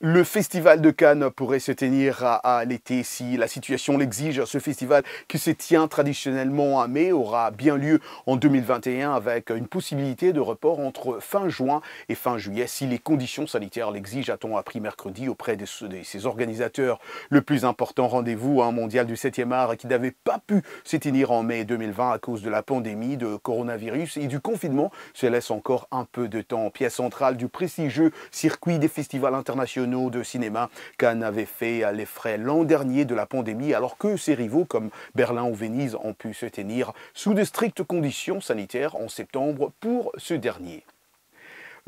Le festival de Cannes pourrait se tenir à l'été si la situation l'exige. Ce festival qui se tient traditionnellement à mai aura bien lieu en 2021 avec une possibilité de report entre fin juin et fin juillet si les conditions sanitaires l'exigent, a-t-on appris mercredi auprès de ses organisateurs. Le plus important rendez-vous mondial du 7e art qui n'avait pas pu se tenir en mai 2020 à cause de la pandémie de coronavirus et du confinement se laisse encore un peu de temps. Pièce centrale du prestigieux circuit des festivals internationaux de cinéma, Cannes avait fait les frais l'an dernier de la pandémie alors que ses rivaux comme Berlin ou Venise ont pu se tenir sous de strictes conditions sanitaires en septembre pour ce dernier.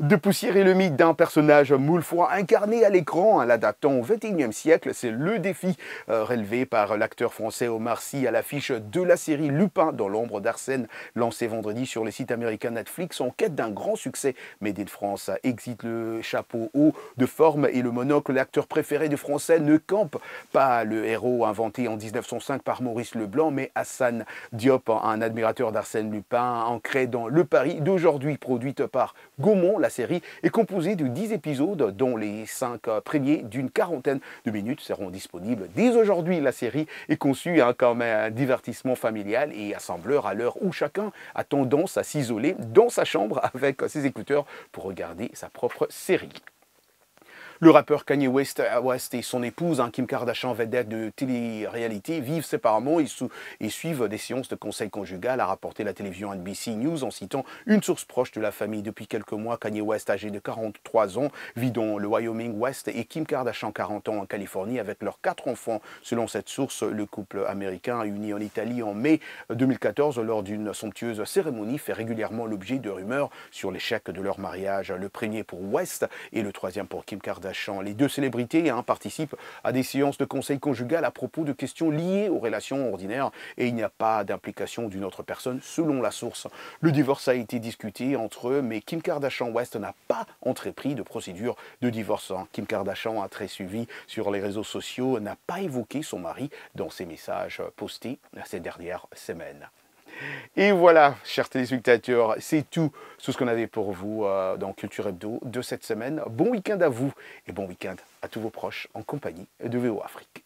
De poussiérer le mythe d'un personnage moule fois incarné à l'écran, l'adaptant au XXIe siècle, c'est le défi relevé par l'acteur français Omar Sy à l'affiche de la série Lupin dans l'ombre d'Arsène, lancée vendredi sur les sites américains Netflix en quête d'un grand succès. Made in France exit le chapeau haut de forme et le monocle. L'acteur préféré du français ne campe pas le héros inventé en 1905 par Maurice Leblanc, mais Hassan Diop, un admirateur d'Arsène Lupin, ancré dans Le Paris d'aujourd'hui, produite par Gaumont. La série est composée de 10 épisodes dont les 5 premiers d'une quarantaine de minutes seront disponibles dès aujourd'hui. La série est conçue comme un divertissement familial et assembleur à l'heure où chacun a tendance à s'isoler dans sa chambre avec ses écouteurs pour regarder sa propre série. Le rappeur Kanye West et son épouse, Kim Kardashian, vedette de télé-réalité, vivent séparément et suivent des séances de conseil conjugal, a rapporté la télévision NBC News en citant une source proche de la famille. Depuis quelques mois, Kanye West, âgé de 43 ans, vit dans le Wyoming West et Kim Kardashian, 40 ans, en Californie, avec leurs 4 enfants. Selon cette source, le couple américain, uni en Italie en mai 2014 lors d'une somptueuse cérémonie, fait régulièrement l'objet de rumeurs sur l'échec de leur mariage. Le premier pour West et le troisième pour Kim Kardashian. Les deux célébrités participent à des séances de conseil conjugal à propos de questions liées aux relations ordinaires et il n'y a pas d'implication d'une autre personne selon la source. Le divorce a été discuté entre eux, mais Kim Kardashian West n'a pas entrepris de procédure de divorce. Kim Kardashian, très suivi sur les réseaux sociaux, n'a pas évoqué son mari dans ses messages postés ces dernières semaines. Et voilà, chers téléspectateurs, c'est tout ce qu'on avait pour vous dans Culture Hebdo de cette semaine. Bon week-end à vous et bon week-end à tous vos proches en compagnie de VO Afrique.